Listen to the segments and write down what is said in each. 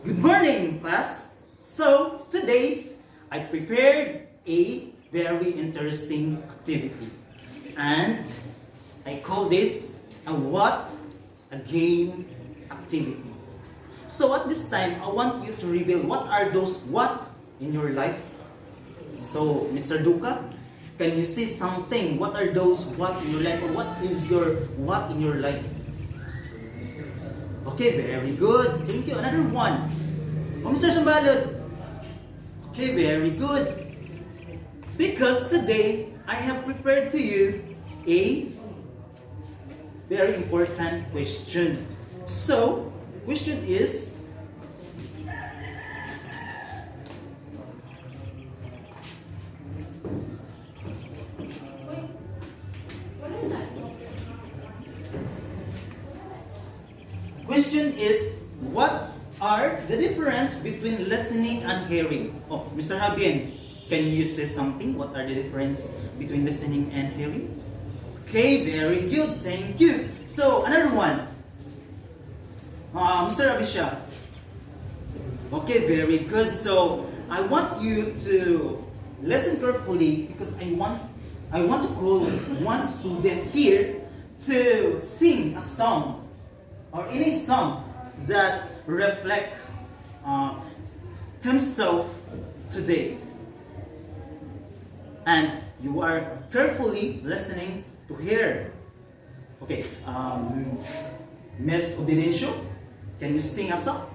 Good morning, class. So, today, I prepared a very interesting activity. And I call this a what? A game activity. So, at this time, I want you to reveal what are those what in your life. So, Mr. Duca, can you say something? What are those what in your life? Or what is your what in your life? Okay, very good. Thank you. Another one. Oh, Mr. Sambalot. Okay, very good. Because today, I have prepared to you a very important question. So, question is, what are the difference between listening and hearing? Oh, Mr. Habien, can you say something? What are the difference between listening and hearing? Okay, very good. Thank you. So, another one. Mr. Abisha. Okay, very good. So, I want you to listen carefully because I want to call one student here to sing a song or any song that reflect himself today. And you are carefully listening to hear. Okay, Miss Obidencio, can you sing a song?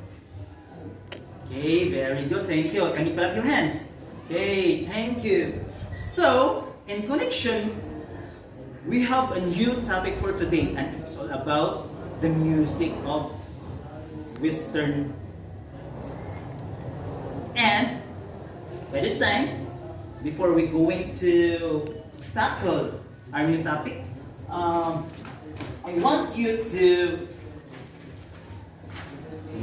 Okay, very good. Thank you. Can you clap your hands? Okay, thank you. So, in connection, we have a new topic for today, and it's all about the music of Western. And by this time, before we going to tackle our new topic, I want you to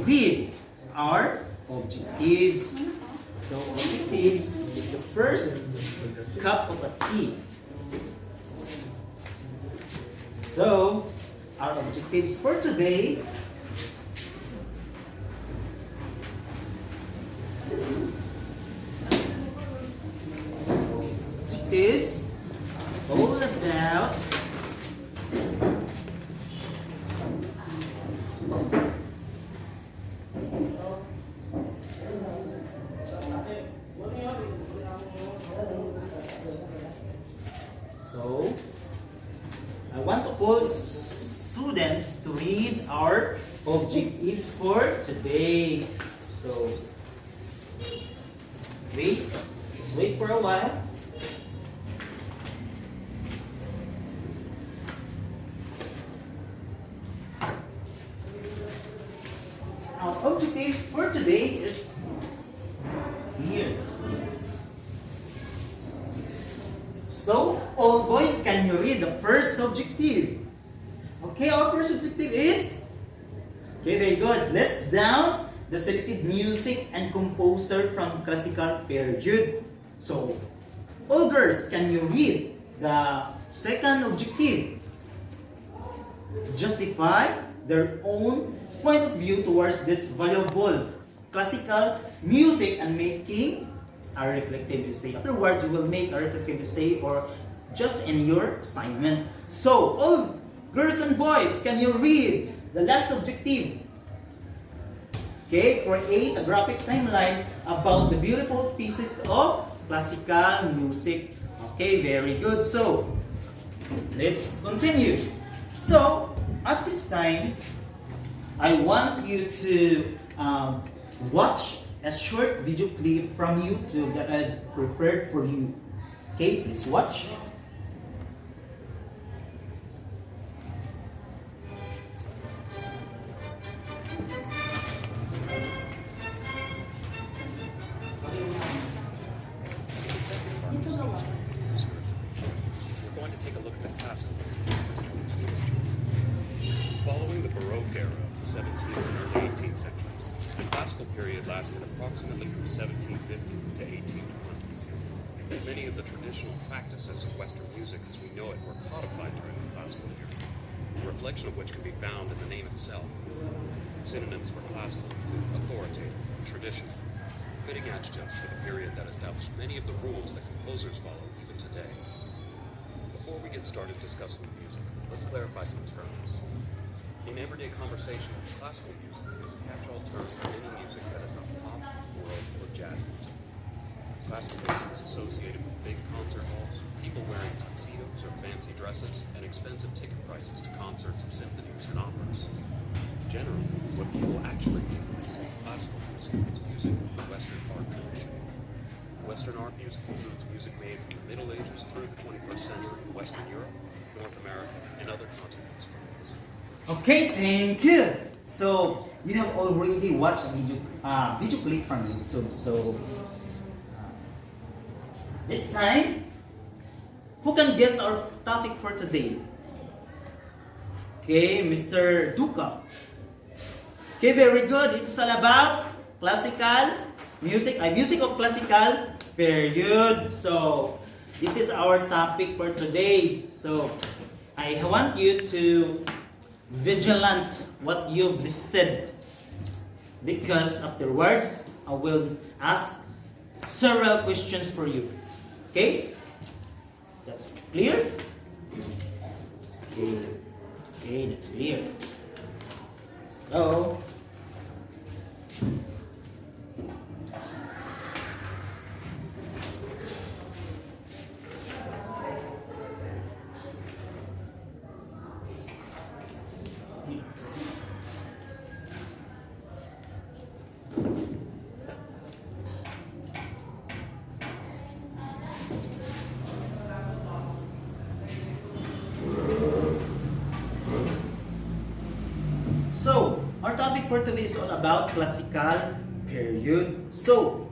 read our objectives. So objectives is the first cup of a tea. So our objectives for today is all about so I want to call students to read our objectives for today. So just wait for a while. Our objectives for today is here. So, all boys, can you read the first objective? Okay, our first objective is, okay, very good. List down the selected music and composer from classical period. So, all girls, can you read the second objective? Justify their own point of view towards this valuable classical music and making a reflective essay. Afterwards, you will make a reflective essay or just in your assignment. So, all girls and boys, can you read the last objective? Okay, create a graphic timeline about the beautiful pieces of classical music. Okay, very good. So, let's continue. So, at this time, I want you to watch a short video clip from YouTube that I prepared for you. Okay, please watch. We're going to take a look at the classical history. Following the Baroque era of the 17th and early 18th centuries, the classical period lasted approximately from 1750 to 1820. Many of the traditional practices of Western music as we know it were codified during the classical era, a reflection of which can be found in the name itself. Synonyms for classical include authoritative, tradition, fitting adjective for the period that established many of the rules that composers follow even today. Before we get started discussing music, let's clarify some terms. In everyday conversation, classical music is a catch-all term for any music that is not pop, world, or jazz music. Classical music is associated with big concert halls, people wearing tuxedos or fancy dresses, and expensive ticket prices to concerts of symphonies and operas. Generally, what people actually mean when they say classical music is music of the Western art tradition. Western art music includes music made from the Middle Ages through the 21st century in Western Europe, North America, and other continents. Okay, thank you. So you have already watched a video clip from YouTube. So this time, who can guess our topic for today? Okay, Mr. Duca. Okay, very good. It's all about classical music, music of classical period. So this is our topic for today. So I want you to vigilant what you've listed, because afterwards I will ask several questions for you. Okay? That's clear? Okay, that's clear. So our topic for today is all about classical period. So,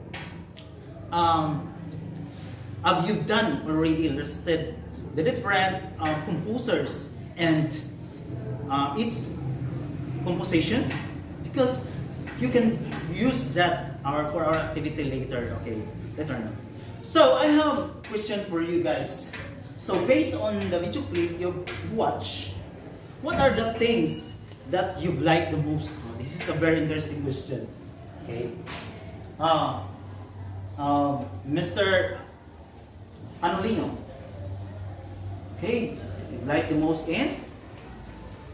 have you done already listed the different composers and its compositions? Because you can use that for our activity later. Okay, later on. So I have a question for you guys. So based on the video clip you watch, what are the things that you like the most? This is a very interesting question. Okay. Mr. Anolino. Okay, you like the most in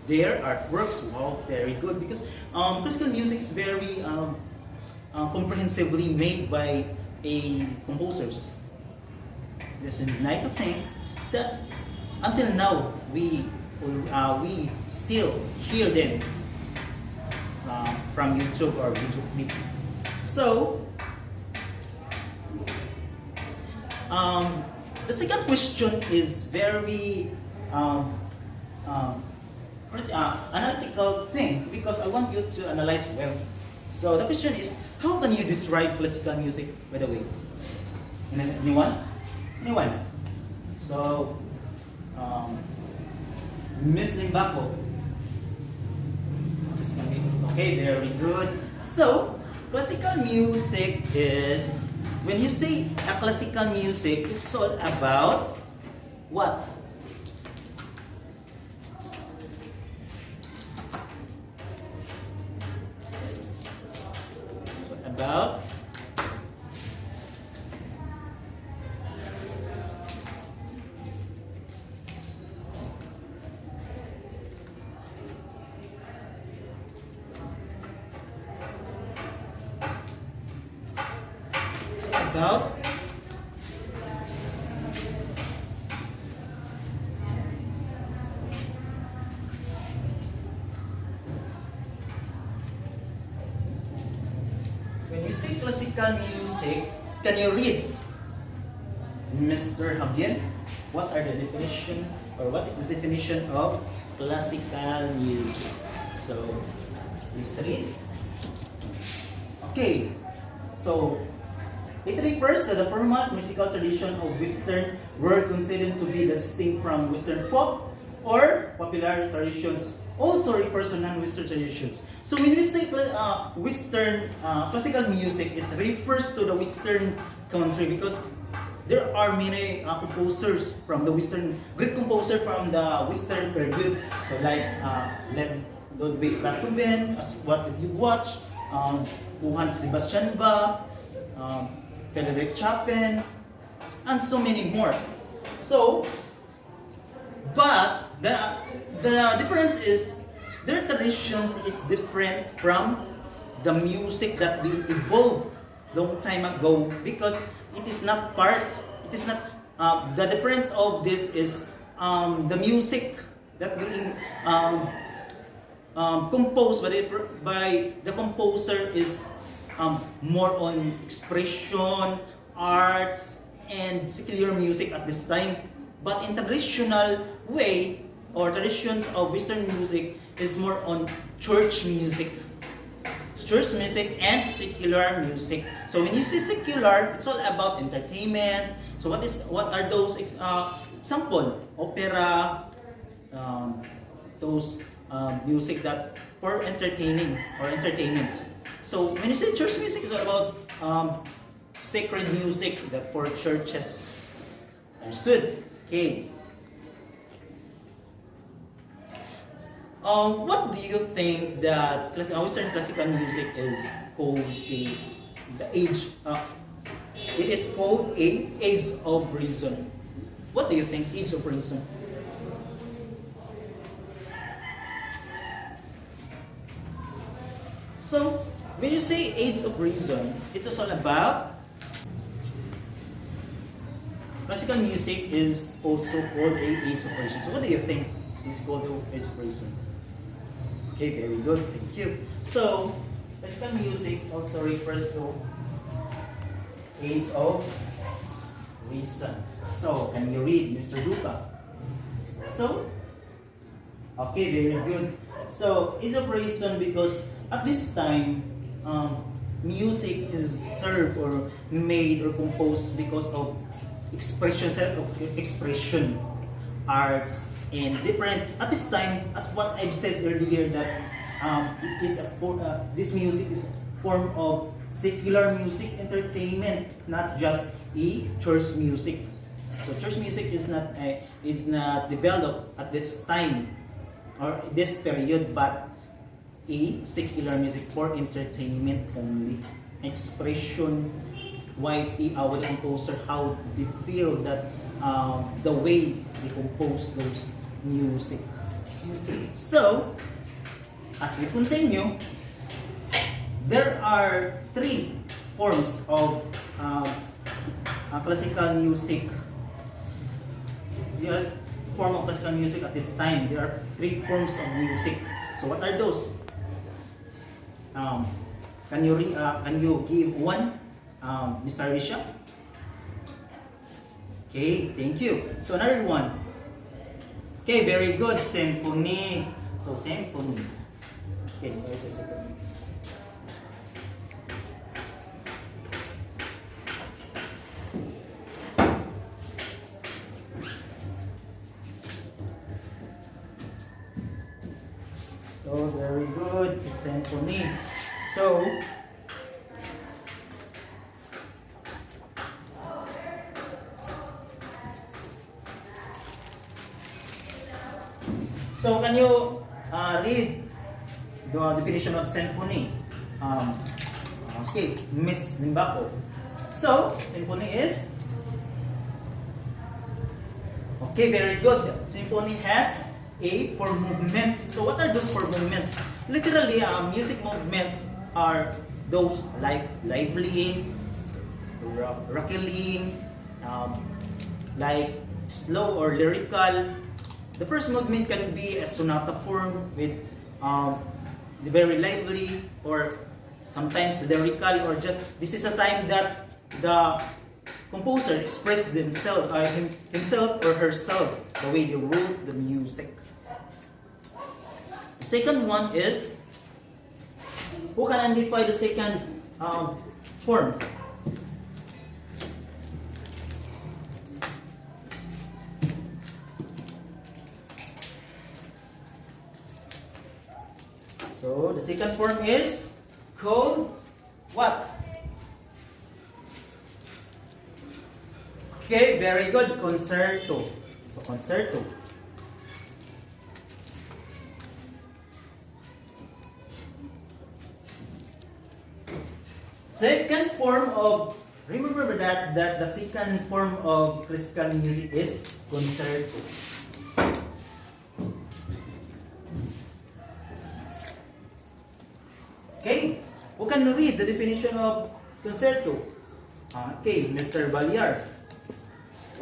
their artworks. Wow, very good. Because classical music is very comprehensively made by composers. This is nice to think that until now we still hear them from YouTube or video clip. So, the second question is very analytical thing, because I want you to analyze well. So the question is, how can you describe classical music, by the way? Anyone? Anyone? So, Miss Limbako. Okay, very good. So, classical music is, when you say a classical music, it's all about what? About when you say classical music, can you read, Mr. Javier? What are the definition, or what is the definition of classical music? So, please read. Okay, so it refers to the formal musical tradition of Western world considered to be distinct from Western folk or popular traditions. Also refers to non-Western traditions. So when we say Western classical music, it refers to the Western country, because there are many composers from the Western, great composer from the Western period. So like Ludwig van Beethoven, as what you watch, Johann Sebastian Bach, Frederick Chopin, and so many more. So, but the difference is their traditions is different from the music that we evolved long time ago, because it is not part, it is not, the different of this is the music that we composed by the composer is more on expression, arts, and secular music at this time. But in traditional way or traditions of Western music is more on church music. Church music and secular music. So when you say secular, it's all about entertainment. So what are those example? Opera, those music that for entertaining or entertainment. So when you say church music, it's all about sacred music that for churches. Understood? Okay. What do you think that Western classical music is called the age? It is called a age of reason. What do you think? Age of reason. So when you say age of reason, it is all about classical music is also called a age of reason. So what do you think is called the age of reason? Okay, very good. Thank you. So, classical music also refers to age of reason. So, can you read, Mr. Luca? So, okay, very good. So, age of reason because at this time, music is served or made or composed because of expression, arts, and different. At this time, that's what I've said earlier that it is this music is a form of secular music, entertainment, not just a church music. So church music is not developed at this time or this period, but a secular music for entertainment only, expression. Why our composer, how they feel that the way they compose those music. So, as we continue, there are three forms of classical music. The form of classical music at this time. There are three forms of music. So, what are those? Can you give one? Mr. Risha? Okay, thank you. So another one. Okay, very good. Symphony. So symphony. Okay, there's a symphony. So very good. Symphony. So can you read the definition of symphony? Okay, Miss Limbako. So, symphony is? Okay, very good. Symphony has four movements. So, what are those four movements? Literally, music movements are those like lively, rockily, like slow or lyrical. The first movement can be a sonata form with very lively or sometimes lyrical, or just this is a time that the composer expressed himself or herself the way they wrote the music. The second one is, who can identify the second form? So the second form is called what? Okay, very good. Concerto. So concerto. Second form of, remember that the second form of classical music is concerto. Okay, who can read the definition of concerto? Okay, Mr. Baliar.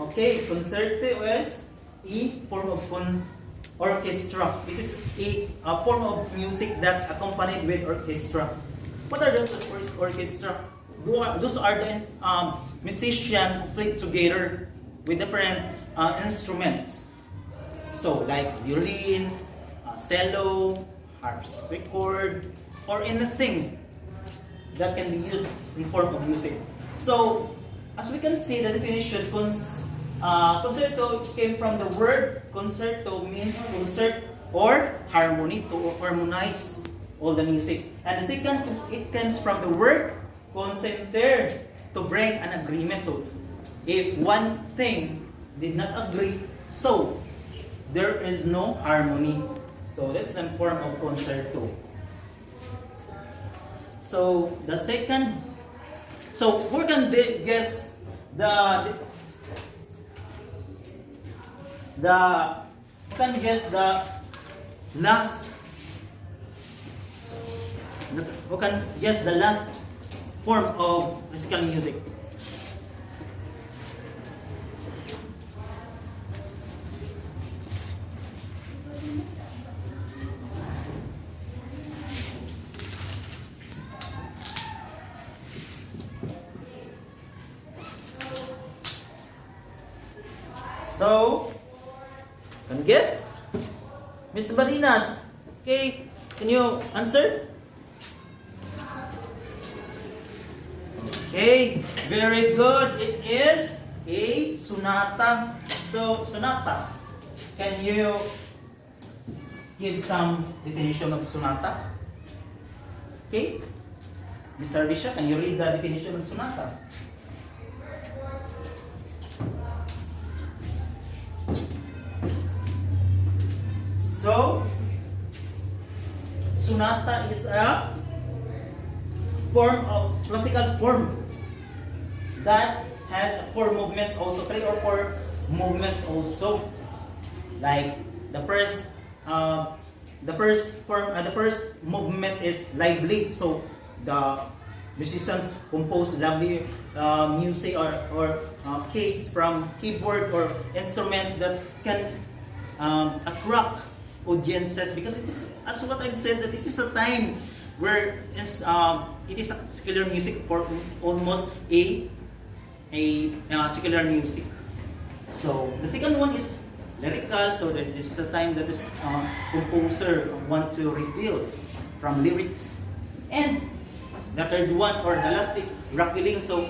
Okay, concerto is a form of orchestra. It is a form of music that accompanied with orchestra. What are those orchestra? Those are the musicians who play together with different instruments. So like violin, cello, harpsichord, or anything that can be used in form of music. So as we can see, the definition concerto came from the word concerto, means concert or harmony, to harmonize all the music. And the second, it comes from the word concerter, to bring an agreement. So if one thing did not agree, so there is no harmony. So this is a form of concerto. So the second, so we're gonna guess the we can guess the last. We can guess the last form of classical music. So, can you guess? Miss Balinas, okay, can you answer? Okay, very good. It is a sonata. So, sonata. Can you give some definition of sonata? Okay, Mr. Risha, can you read the definition of sonata? So, sonata is a form of classical form that has 4 movements also, 3 or 4 movements also. Like the first movement is lively. So the musicians compose lively music or case from keyboard or instrument that can attract audiences, because it is, as what I've said, that it is a time where it is a secular music, for almost a secular music. So the second one is lyrical. So this is a time that this composer want to reveal from lyrics. And the third one, or the last, is rocking. So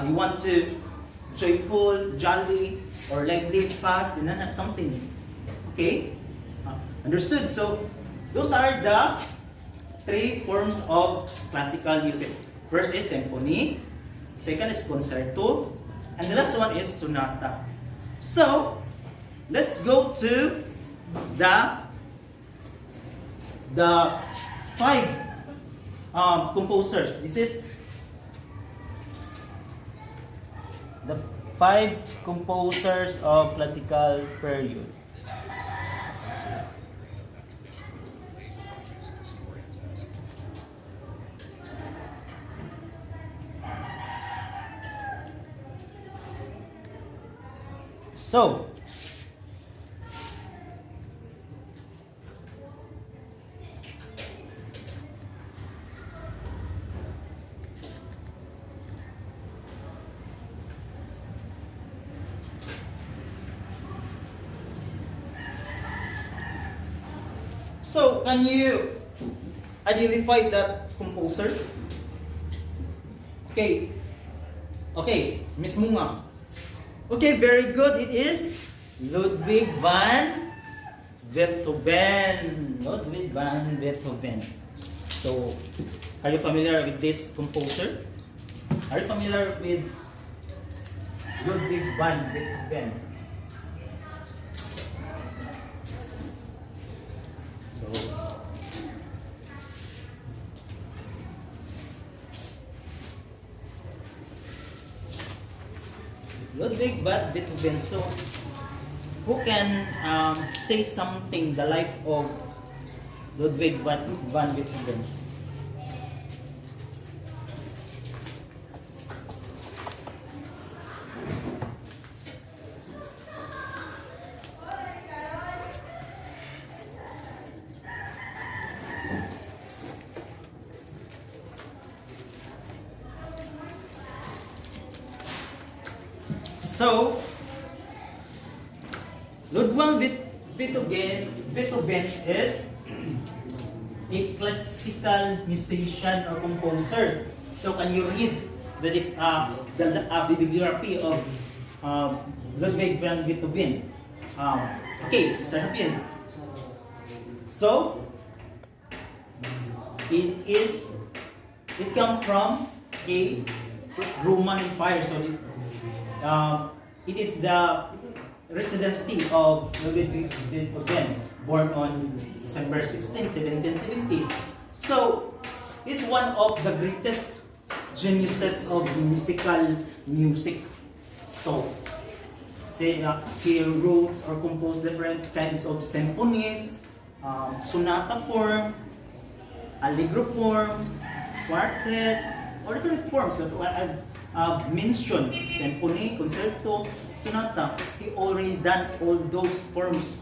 you want to joyful, jolly, or lively, fast, and then something. Okay, understood. So those are the 3 forms of classical music. First is symphony, second is concerto, and the last one is sonata. So let's go to the 5 composers. This is the 5 composers of classical period. So, can you identify that composer? Okay. Okay, Miss Munga. Okay, very good. It is Ludwig van Beethoven. Ludwig van Beethoven. So, are you familiar with this composer? Are you familiar with Ludwig van Beethoven? So, Ludwig van Beethoven. So, who can say something the life of Ludwig van Beethoven? So, Beethoven is a classical musician or composer. So, can you read the bibliography of Ludwig van Beethoven? Okay, sasabihin. So, it comes from a Roman Empire. So, it is the residency of Ludwig Beethoven, born on December 16, 1770. So, he's one of the greatest geniuses of musical music. So, he wrote or composed different kinds of symphonies, sonata form, allegro form, quartet, or different forms that I've mentioned, symphony, concerto, sonata. He already done all those forms.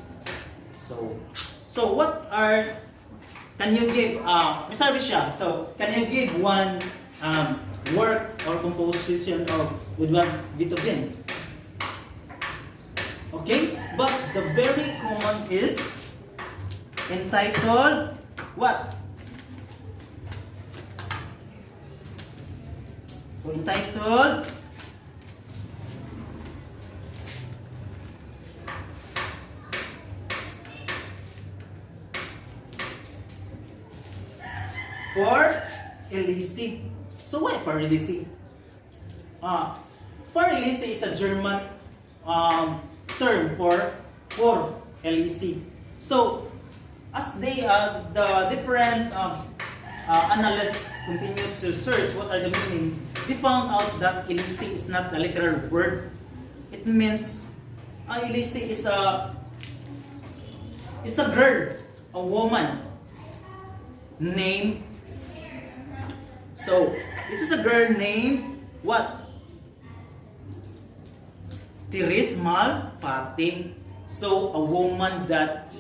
So what are, can you give, Mr. Visha, so can you give one work or composition of Ludwig Beethoven? Okay, but the very common is entitled what? So entitled For Elise. So why For Elise? For Elise is a German term for Elise. So as the different analysts continue to search what are the meanings, they found out that Elise is not a literal word. It means Elise is a girl, a woman named. So it is a girl named what? Therese Malfatti. So a woman that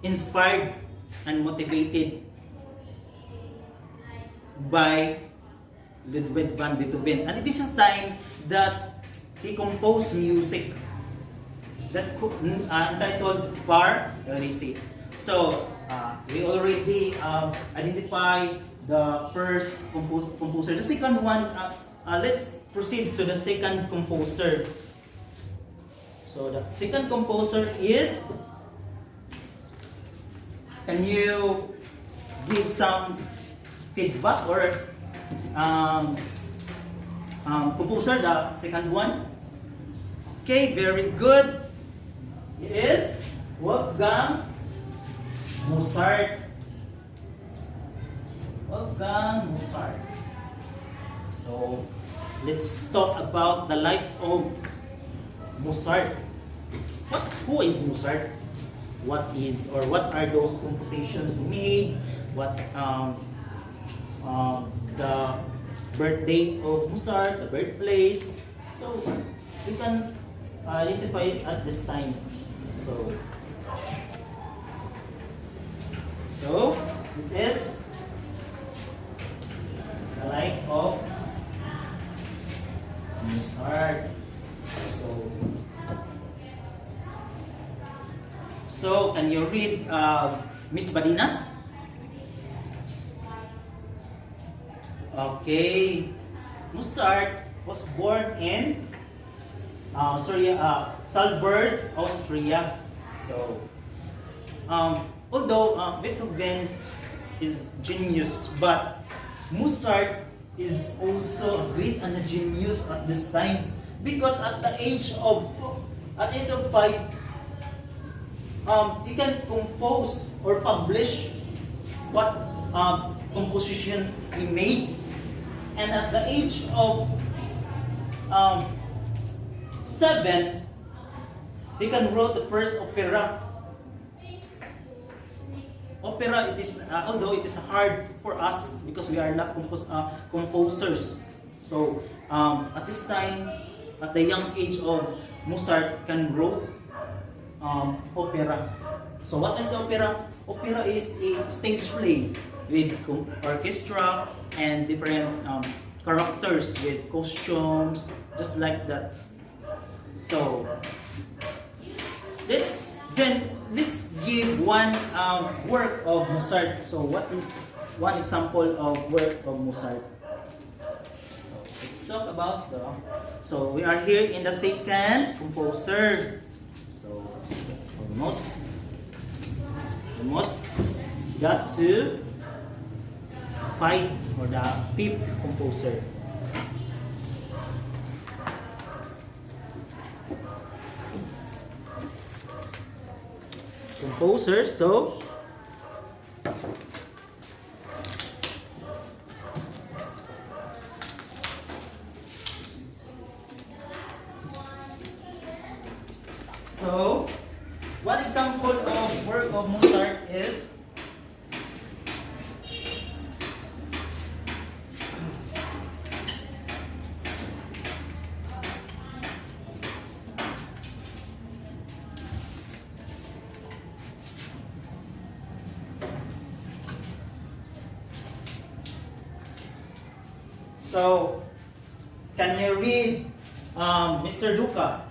inspired and motivated by Ludwig van Beethoven. And it is a time that he composed music that entitled For Elise. So we already identify the first composer. The second one, let's proceed to the second composer. So the second composer is, can you give some feedback or composer, the second one? Okay, very good. It is Wolfgang Mozart. Wolfgang Mozart. So let's talk about the life of Mozart. Who is Mozart? What are those compositions made? What the birth date of Mozart, the birthplace. So we can identify it at this time. So it is the life of Mozart. So can you read Miss Badinas? Okay. Mozart was born in Salzburg, Austria. So although Beethoven is genius, but Mozart is also a great and a genius at this time, because at the age of 5, he can compose or publish what composition he made, and at the age of 7, they can wrote the first opera. Opera, it is although it is hard for us because we are not composers. So at this time, at the young age of Mozart, can wrote opera. So what is opera? Opera is a stage play with orchestra and different characters with costumes, just like that. So let's give one work of Mozart. So what is one example of work of Mozart? So let's talk about the. So we are here in the second composer. So almost got to fight for the fifth composer. So one example of work of Mozart is so can you read Mr. Duca?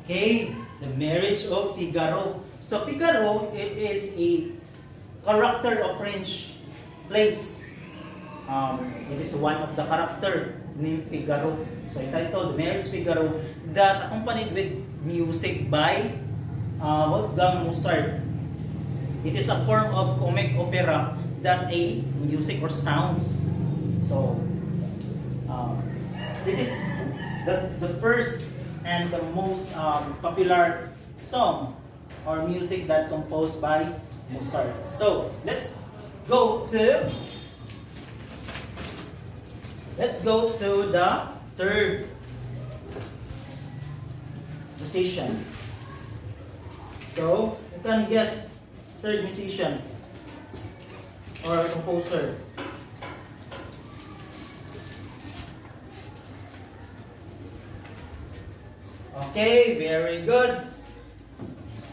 Okay, the marriage of Figaro. So Figaro, it is a character of French plays. It is one of the character named Figaro. So entitled The Marriage of Figaro, that accompanied with music by Wolfgang Mozart. It is a form of comic opera that a music or sounds. So it is the first and the most popular song or music that composed by Mozart. So let's go to the third musician. So you can guess third musician or composer. Okay, very good.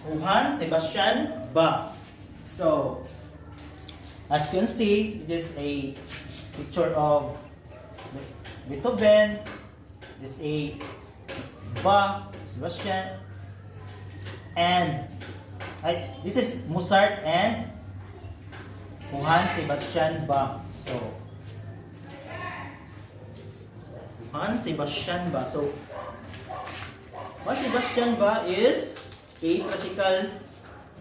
Johann Sebastian Bach. So, as you can see, it is a picture of Beethoven. This is a Bach, Sebastian, and this is Mozart and Johann Sebastian Bach. So Johann Sebastian Bach. So Johann Sebastian Bach is a classical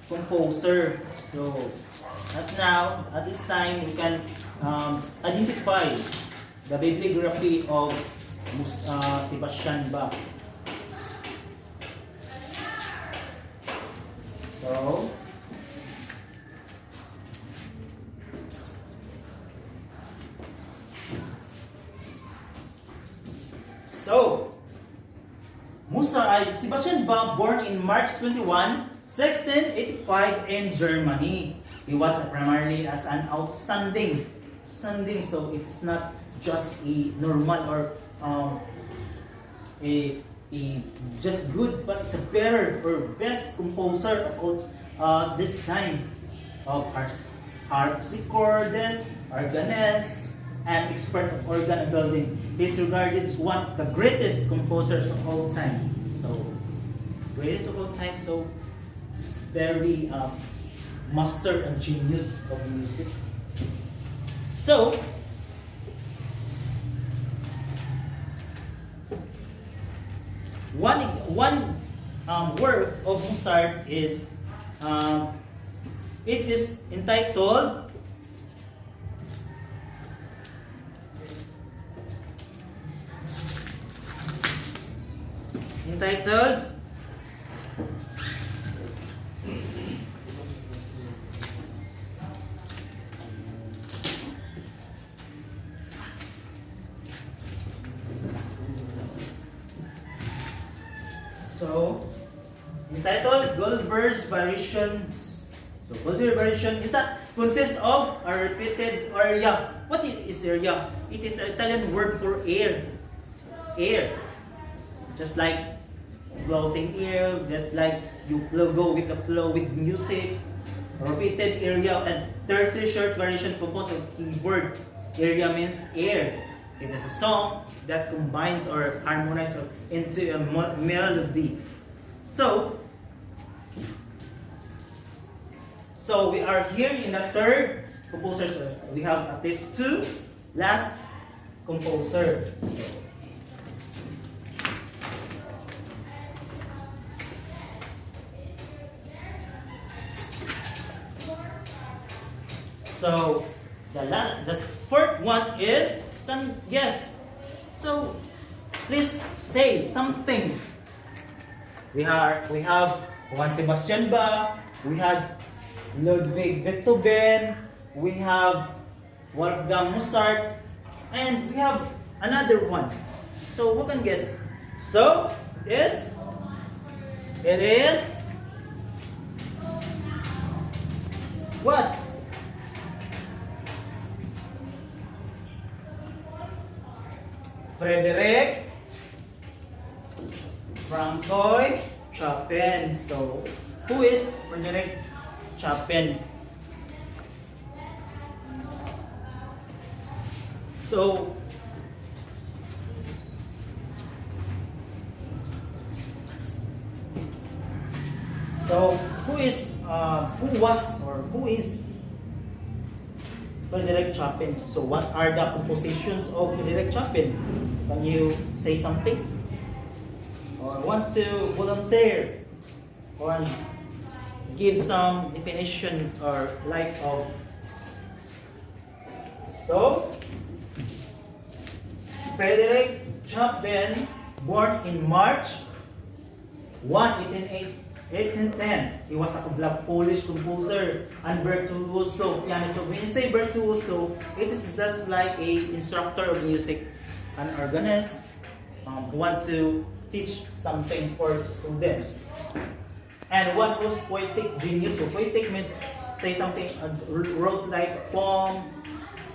composer. So at this time, we can identify the bibliography of Sebastian Bach. So Sebastian Bach, born in March 21, 1685 in Germany. He was primarily as an outstanding, so it's not just a normal or a just good, but it's a better or best composer of all this time of harpsichordist, organist, and expert of organ building. He is regarded as one of the greatest composers of all time. So, greatest of all time. So, it's very master and genius of music. So, one work of Mozart is it is entitled So, entitled Goldberg's variations. So, Goldberg's variation is that consists of a repeated area. What is area? It is an Italian word for air. Air. Just like floating air, just like you go with the flow with music. Repeated area and 30 short variation composed of keyword. Area means air. It is a song that combines or harmonizes into a melody. So we are here in the third composer. So we have at least two last composer. So the fourth one is yes. So please say something. We have Juan Sebastian Bach. We have Ludwig Beethoven. We have Wolfgang Mozart, and we have another one. So who can guess? So it is what? Frederick Francois Chopin. So, who is Frederick Chopin? So, who is Frederick Chopin? So, what are the compositions of Frederick Chopin? Can you say something? Or want to volunteer? Or give some definition or like of. So, Frederick Chopin, born in March 1, 1810. He was a Polish composer and virtuoso pianist. So when you say virtuoso, it is just like a instructor of music, an organist who want to teach something for students. And what was poetic genius? So poetic means say something, wrote like poem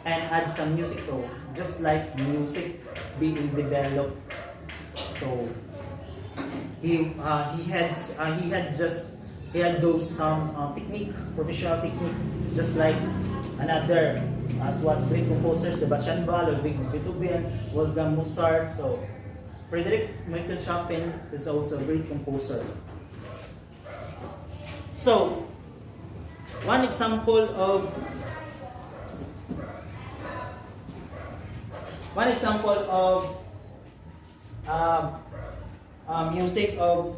and add some music. So just like music being developed. So he had those some technique, professional technique, just like another as what great composers Sebastian Bach, Ludwig Beethoven, Wolfgang Mozart. So Frederick Michael Chopin is also a great composer. So one example of music of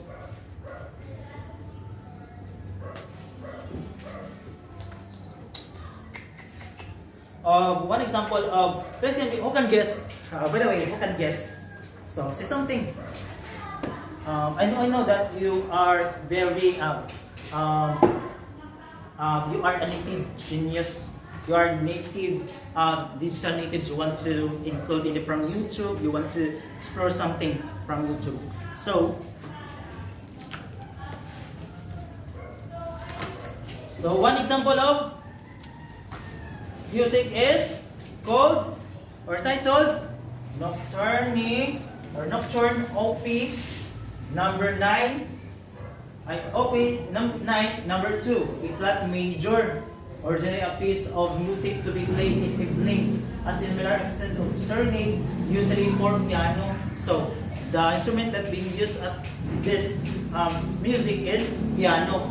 one example of who can guess? By the way, who can guess? So say something. I know that you are very you are a native genius. You are native digital natives. You want to include it from YouTube. You want to explore something from YouTube. So one example of music is called or titled Nocturne OP number 9. OP number 9 number 2, A flat major, originally a piece of music to be played in evening, a similar extent of serenade, usually for piano. So the instrument that being used at this music is piano.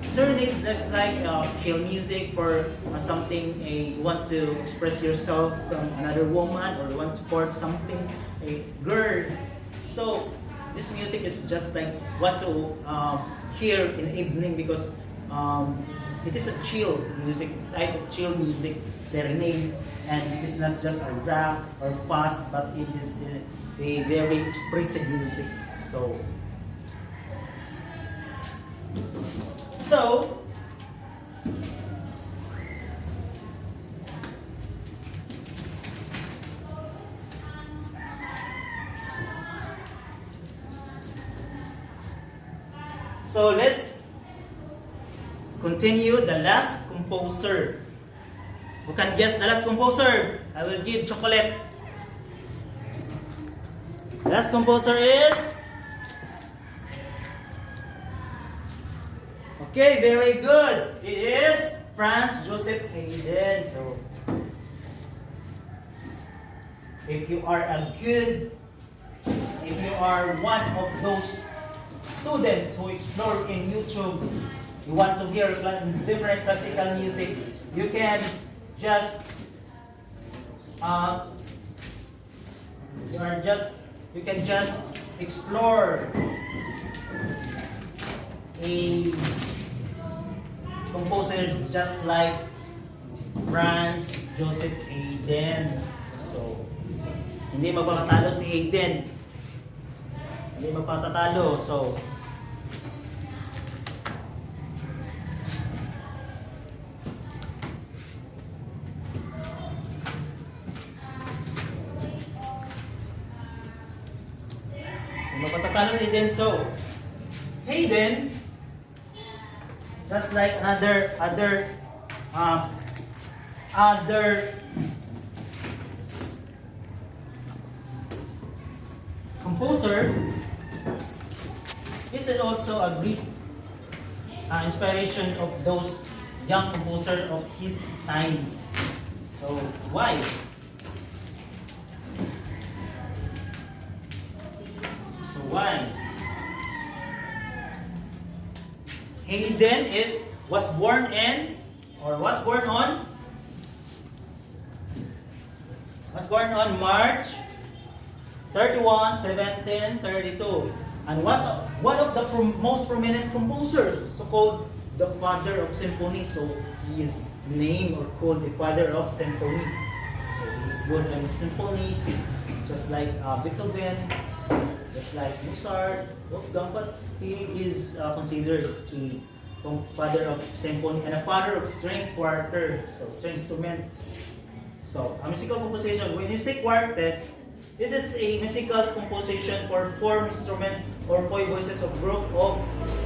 Serenade, that's like chill music for something you want to express yourself from another woman or want to court something, a girl. So this music is just like what to hear in the evening because it is a chill music, type of chill music, serenade, and it is not just a rap or fast, but it is a very expressive music. So So let's continue the last composer. Who can guess the last composer? I will give chocolate. The last composer is... Okay, very good. It is Franz Joseph Haydn. So, if you are one of those students who explore in YouTube, you want to hear different classical music, you can just explore a composer just like Franz Joseph Haydn. So, hindi magpapatalo si Haydn. Hindi magpapatalo. So, hindi magpapatalo si Haydn. So, Haydn, just like other composer, this is also a great inspiration of those young composers of his time. So why? So why? Haydn was born on March 31, 1732, and was one of the most prominent composers, so-called the father of symphony. So he is named or called the father of symphony. So he's good at symphonies, just like Beethoven, just like Mozart, Wolfgang, but he is considered the father of symphony and a father of string quarter, so string instruments. So a musical composition, when you say quartet, it is a musical composition for 4 instruments or 4 voices of group of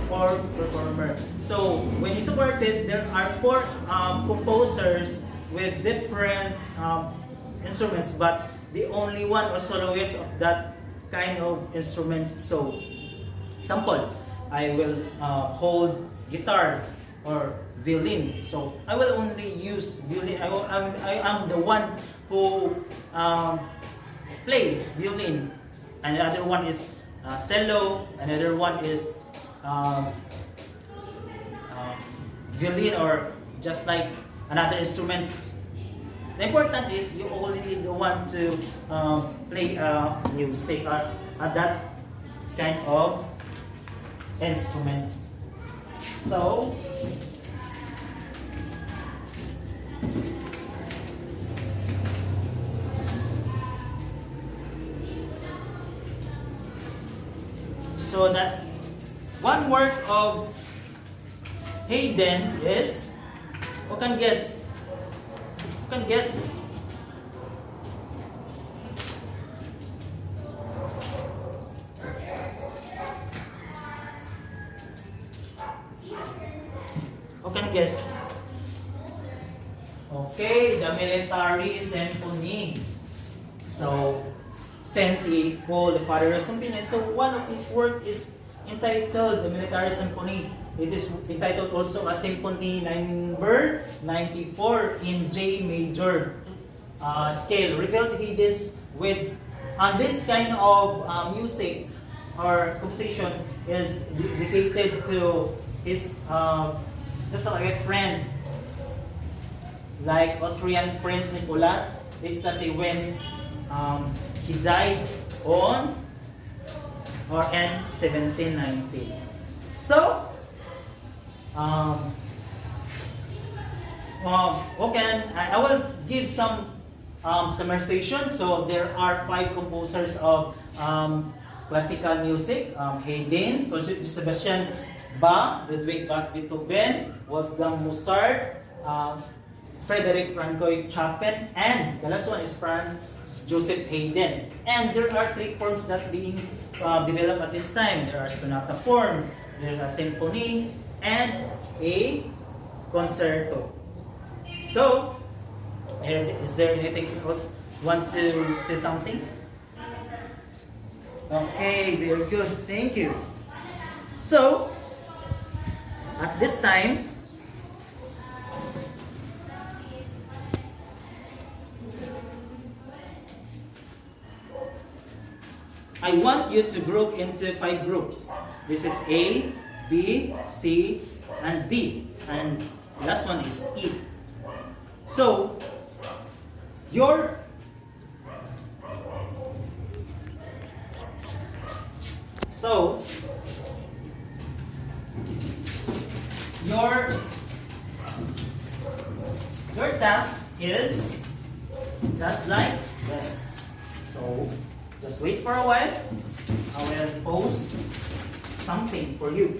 4 performers. So when you say quartet, there are 4 composers with different instruments, but the only one or soloist of that kind of instrument. So, example, I will hold guitar or violin. So I will only use violin. I am the one who play violin, and the other one is cello, another one is violin, or just like another instruments. The important is you only want to play music at that kind of instrument. So, that one work of Haydn is, who can guess? Who can guess? Who can guess? Okay, the Military Symphony. So, since he is called the father of symphony, so one of his work is entitled the Military Symphony. It is entitled also a Symphony number 94 in J major scale. Revealed he this with this kind of music or composition is dedicated to his just like a friend, like Austrian Prince Nicholas. It's to say when he died on or in 1790. So, okay, I will give some summarization. So there are 5 composers of classical music: Haydn, Sebastian Bach, Ludwig van Beethoven, Wolfgang Mozart, Frederick Francois Chopin, and the last one is Franz Joseph Haydn. And there are 3 forms that being developed at this time. There are sonata form, there's a symphony, and a concerto. So, is there anything else? Want to say something? Okay, very good. Thank you. So, at this time, I want you to group into 5 groups. This is A, B, C, and D. And last one is E. So, your your task is just like this. So just wait for a while. I will post something for you.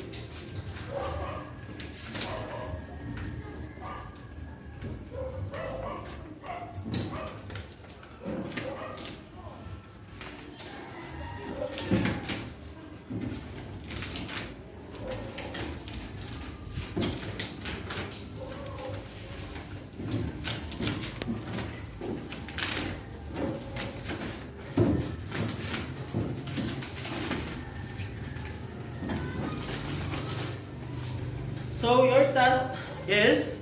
So your task is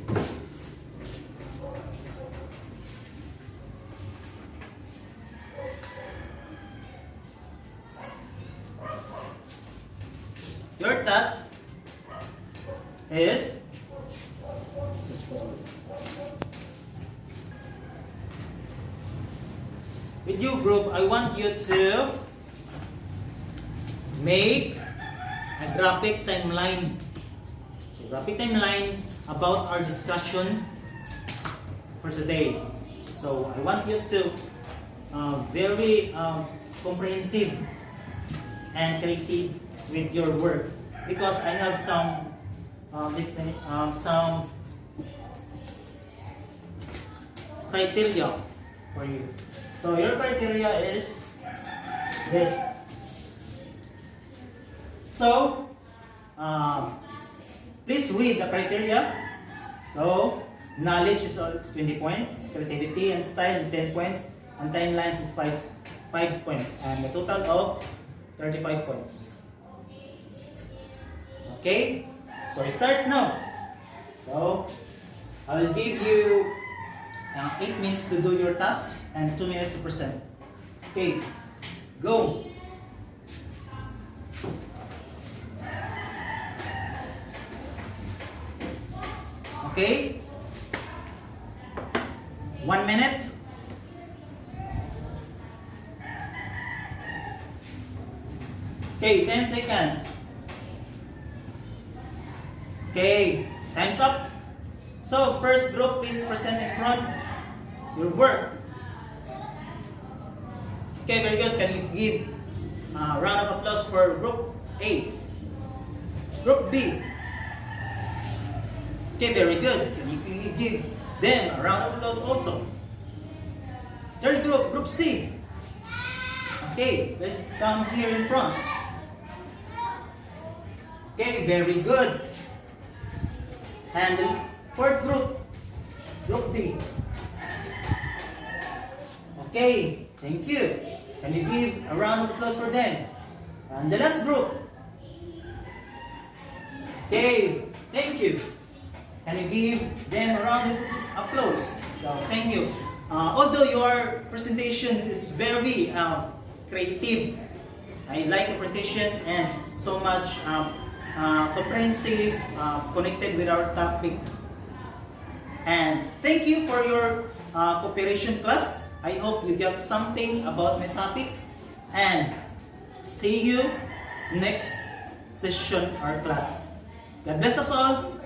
with your group, I want you to make a graphic timeline. So graphic timeline about our discussion for today. So I want you to very comprehensive and creative with your work, because I have some criteria for you. So your criteria is this. So please read the criteria. So knowledge is all 20 points, creativity and style 10 points, and timelines is 5 points, and a total of 35 points. Okay, so it starts now. So I will give you 8 minutes to do your task and 2 minutes to present. Okay, go. Okay, 1 minute. Okay, 10 seconds. Okay, time's up. So, first group, please present in front your work. Okay, very good. Can you give a round of applause for group A? Group B. Okay, very good. Can you give them a round of applause also? Third group, group C. Okay, let's come here in front. Okay, very good. And the fourth group, group D. Okay, thank you. Can you give a round of applause for them? And the last group. Okay, thank you. Can you give them a round of applause? So, thank you. Although your presentation is very creative, I like your presentation and so much comprehensive, connected with our topic. And thank you for your cooperation class. I hope you got something about my topic. And see you next session or class. God bless us all.